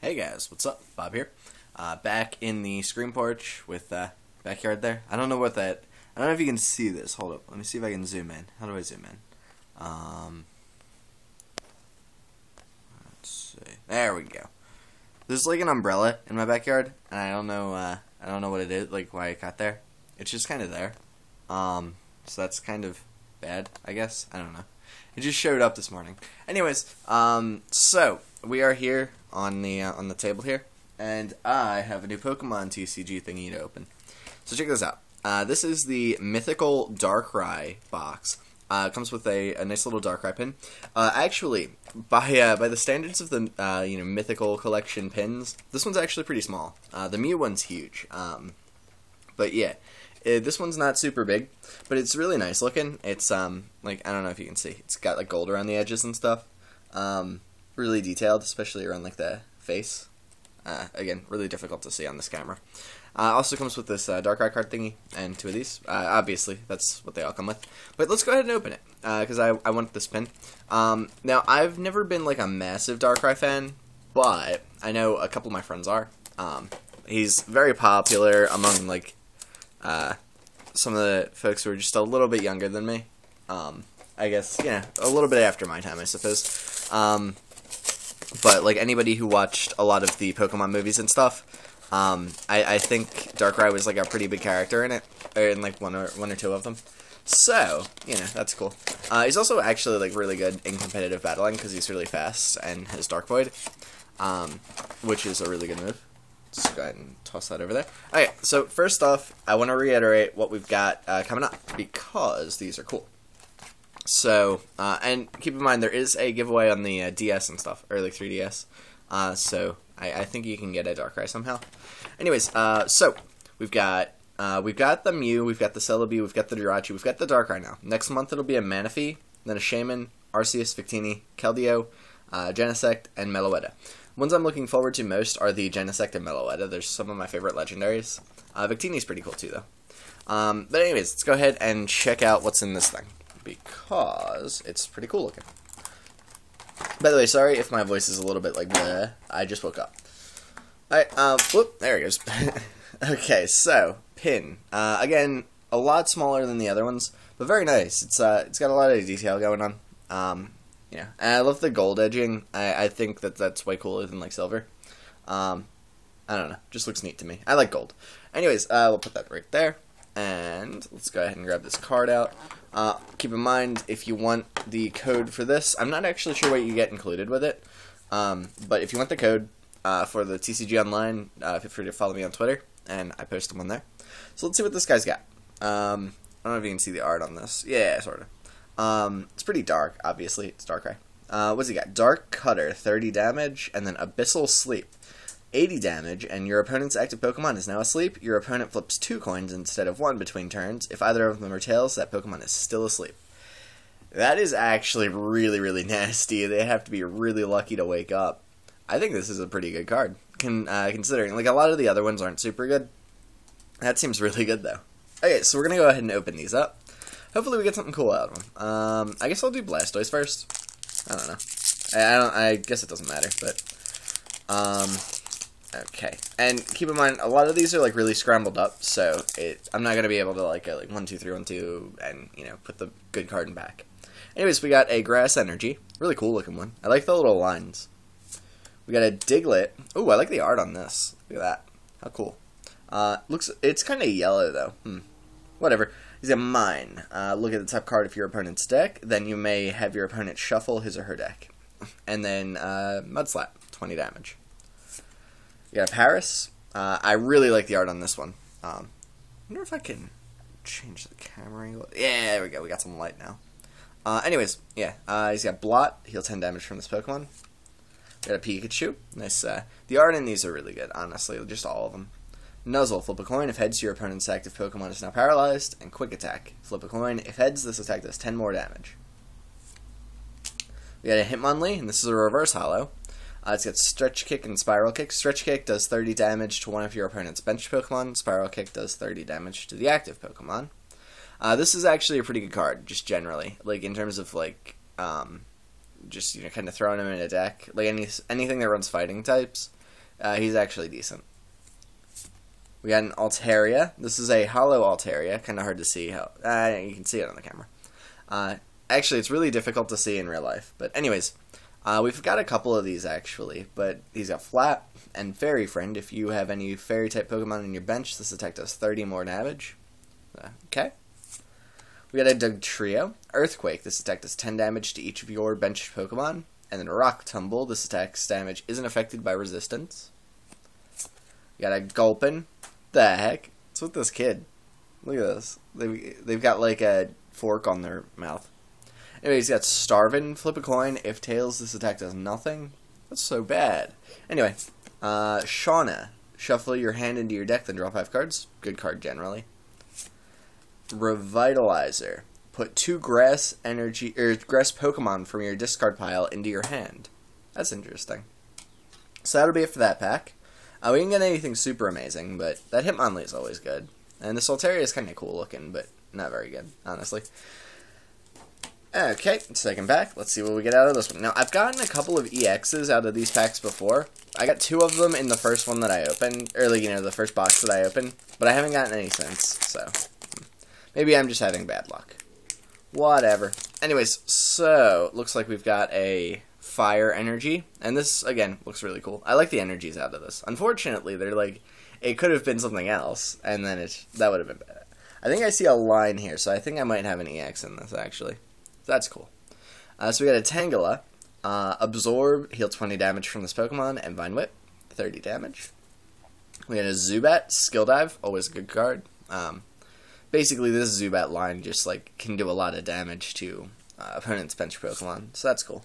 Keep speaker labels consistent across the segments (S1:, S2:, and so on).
S1: Hey guys, what's up? Bob here. Back in the screen porch with backyard there. I don't know if you can see this. Hold up. Let me see if I can zoom in. How do I zoom in? Let's see. There we go. There's like an umbrella in my backyard, and I don't know what it is, like why it got there. It's just kind of there. So that's kind of bad, I guess. I don't know. It just showed up this morning. Anyways, so we are here on the table here, and I have a new Pokemon TCG thingy to open. So check this out. This is the Mythical Darkrai box. It comes with a nice little Darkrai pin. Actually, by the standards of the Mythical collection pins, this one's actually pretty small. The Mew one's huge. But yeah. This one's not super big, but it's really nice looking. It's, like, I don't know if you can see. It's got, like, gold around the edges and stuff. Really detailed, especially around, like, the face. Again, really difficult to see on this camera. Also comes with this Darkrai card thingy, and two of these. Obviously, that's what they all come with. But let's go ahead and open it, because I want this pin. Now, I've never been, like, a massive Darkrai fan, but I know a couple of my friends are. He's very popular among, like, some of the folks who are just a little bit younger than me. I guess, yeah, a little bit after my time, I suppose. But, like, anybody who watched a lot of the Pokemon movies and stuff, I think Darkrai was, like, a pretty big character in it, or in, like, one or two of them. So, you know, that's cool. He's also actually, like, really good in competitive battling, because he's really fast, and has Dark Void, which is a really good move. Let's go ahead and toss that over there. Okay, so first off, I want to reiterate what we've got coming up, because these are cool. So, and keep in mind, there is a giveaway on the DS and stuff, or like 3DS, so I think you can get a Darkrai somehow. Anyways, so, we've got the Mew, we've got the Celebi, we've got the Jirachi, we've got the Darkrai now. Next month it'll be a Manaphy, then a Shaman, Arceus, Victini, Keldeo, Genesect, and Meloetta. Ones I'm looking forward to most are the Genesect and Meloetta. They're some of my favorite legendaries. Victini's pretty cool too, though. But anyways, let's go ahead and check out what's in this thing, because it's pretty cool looking. By the way, sorry if my voice is a little bit like bleh. I just woke up. Alright, whoop, there it goes. Okay, so, pin. Again, a lot smaller than the other ones, but very nice. It's got a lot of detail going on. Yeah, and I love the gold edging. I think that's way cooler than, like, silver. I don't know. Just looks neat to me. I like gold. Anyways, we'll put that right there. And let's go ahead and grab this card out. Keep in mind, if you want the code for this, I'm not actually sure what you get included with it. But if you want the code for the TCG Online, feel free to follow me on Twitter, and I post them on there. So let's see what this guy's got. I don't know if you can see the art on this. Yeah, sort of. It's pretty dark, obviously. It's Darkrai. What's he got? Dark Cutter, 30 damage, and then Abyssal Sleep, 80 damage, and your opponent's active Pokemon is now asleep. Your opponent flips 2 coins instead of 1 between turns. If either of them are tails, that Pokemon is still asleep. That is actually really, really nasty. They have to be really lucky to wake up. I think this is a pretty good card, considering, like, a lot of the other ones aren't super good. That seems really good, though. Okay, so we're going to go ahead and open these up. Hopefully we get something cool out of them. I guess I'll do Blastoise first. I don't know. I guess it doesn't matter, but... okay. And keep in mind, a lot of these are, like, really scrambled up, so I'm not going to be able to, like, go, like, 1, 2, 3, 1, 2, and, you know, put the good card in back. Anyways, we got a Grass Energy. Really cool looking one. I like the little lines. We got a Diglett. Ooh, I like the art on this. Look at that. How cool. It's kind of yellow, though. Whatever. He's a Mine. Look at the top card of your opponent's deck. Then you may have your opponent shuffle his or her deck. And then Mudslap, 20 damage. You got a Paris. I really like the art on this one. I wonder if I can change the camera angle. Yeah, there we go. We got some light now. Anyways, yeah. He's got Blot. Heal 10 damage from this Pokemon. Got a Pikachu. Nice. The art in these are really good, honestly. Just all of them. Nuzzle, flip a coin. If heads, your opponent's active Pokemon is now paralyzed. And Quick Attack, flip a coin. If heads, this attack does 10 more damage. We got a Hitmonlee, and this is a reverse holo. It's got Stretch Kick and Spiral Kick. Stretch Kick does 30 damage to one of your opponent's bench Pokemon. Spiral Kick does 30 damage to the active Pokemon. This is actually a pretty good card, just generally. Like, in terms of, like, just, you know, kind of throwing them in a deck. Like, anything that runs fighting types. He's actually decent. We got an Altaria. This is a hollow Altaria. Kind of hard to see how... you can see it on the camera. Actually, it's really difficult to see in real life. But anyways, we've got a couple of these, actually. But he's got Flat and Fairy Friend. If you have any Fairy-type Pokemon in your bench, this attack does 30 more damage. Okay. We got a Dugtrio. Earthquake. This attack does 10 damage to each of your benched Pokemon. And then Rock Tumble. This attack's damage isn't affected by resistance. We got a Gulpin. The heck? What's with this kid? Look at this. They've got like a fork on their mouth. Anyway, he's got Starvin. Flip a coin. If tails, this attack does nothing. That's so bad. Anyway, Shauna. Shuffle your hand into your deck, then draw 5 cards. Good card, generally. Revitalizer. Put 2 grass Pokemon from your discard pile into your hand. That's interesting. So that'll be it for that pack. We didn't get anything super amazing, but that Hitmonlee is always good. And this Altaria is kind of cool looking, but not very good, honestly. Okay, second pack. Let's see what we get out of this one. Now, I've gotten a couple of EXs out of these packs before. I got 2 of them in the first one that I opened, or like, the first box that I opened, but I haven't gotten any since, so maybe I'm just having bad luck. Whatever. Anyways, so looks like we've got a Fire Energy, and this again looks really cool. I like the energies out of this. Unfortunately, they're like, it could have been something else, and then that would have been bad. I think I see a line here, so I think I might have an EX in this actually. So that's cool. So we got a Tangela, Absorb, heal 20 damage from this Pokemon, and Vine Whip, 30 damage. We got a Zubat, Skill Dive, always a good card. Basically, this Zubat line just like can do a lot of damage to opponent's bench Pokemon, so that's cool.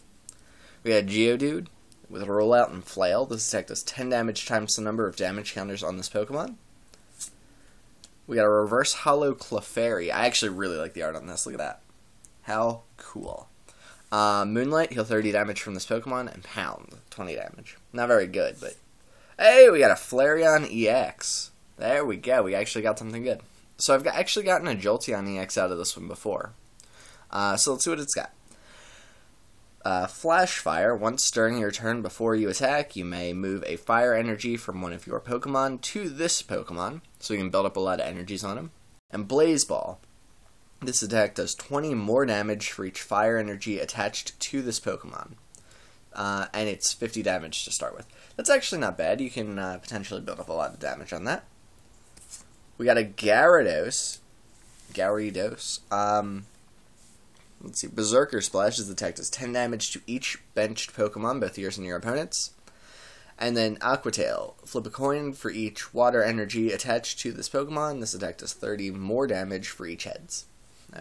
S1: We got Geodude with Rollout and Flail. This attack does 10 damage times the number of damage counters on this Pokemon. We got a Reverse Hollow Clefairy. I actually really like the art on this. Look at that. How cool. Moonlight, heal 30 damage from this Pokemon, and Pound, 20 damage. Not very good, but... Hey, we got a Flareon EX. There we go. We actually got something good. So I've actually gotten a Jolteon EX out of this one before. So let's see what it's got. Flash Fire. Once during your turn before you attack, you may move a fire energy from one of your Pokemon to this Pokemon, so you can build up a lot of energies on him. And Blaze Ball. This attack does 20 more damage for each fire energy attached to this Pokemon. And it's 50 damage to start with. That's actually not bad. You can potentially build up a lot of damage on that. We got a Gyarados. Let's see. Berserker Splash. This attack does 10 damage to each benched Pokemon, both yours and your opponent's. And then Aqua Tail. Flip a coin for each water energy attached to this Pokemon. This attack does 30 more damage for each heads.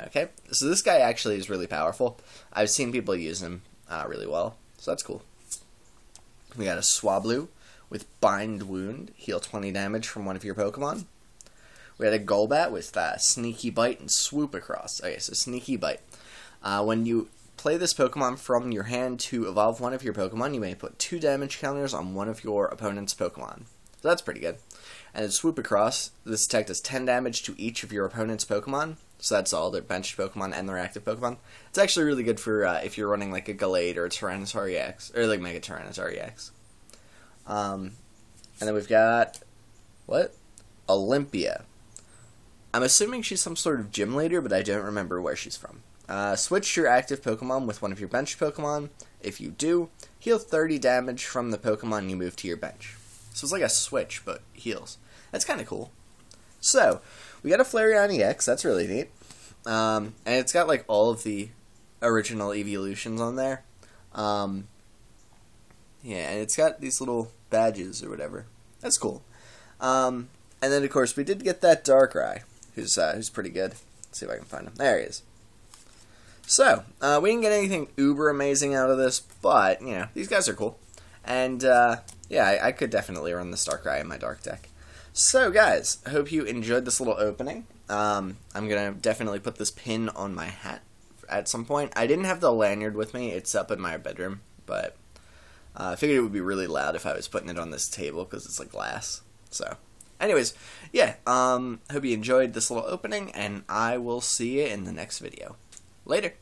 S1: Okay, so this guy actually is really powerful. I've seen people use him really well, so that's cool. We got a Swablu with Bind Wound. Heal 20 damage from one of your Pokemon. We had a Golbat with Sneaky Bite and Swoop Across. Okay, so Sneaky Bite. When you play this Pokemon from your hand to evolve one of your Pokemon, you may put 2 damage counters on one of your opponent's Pokemon. So that's pretty good. And then Swoop Across. This attack does 10 damage to each of your opponent's Pokemon. So that's all their benched Pokemon and their active Pokemon. It's actually really good for if you're running like a Gallade or a Tyrannosaur EX, or like Mega Tyrannosaur EX. And then we've got, what? Olympia. I'm assuming she's some sort of gym leader, but I don't remember where she's from. Switch your active Pokemon with one of your benched Pokemon. If you do, heal 30 damage from the Pokemon you move to your bench. So it's like a switch, but heals. That's kind of cool. So, we got a Flareon EX. That's really neat. And it's got like all of the original evolutions on there. Yeah, and it's got these little badges or whatever. That's cool. And then, of course, we did get that Darkrai, who's pretty good. Let's see if I can find him. There he is. So, we didn't get anything uber amazing out of this, but, you know, these guys are cool. And, yeah, I could definitely run the Darkrai in my Dark deck. So, guys, I hope you enjoyed this little opening. I'm going to definitely put this pin on my hat at some point. I didn't have the lanyard with me. It's up in my bedroom, but I figured it would be really loud if I was putting it on this table because it's like glass. So, anyways, yeah, hope you enjoyed this little opening, and I will see you in the next video. Later.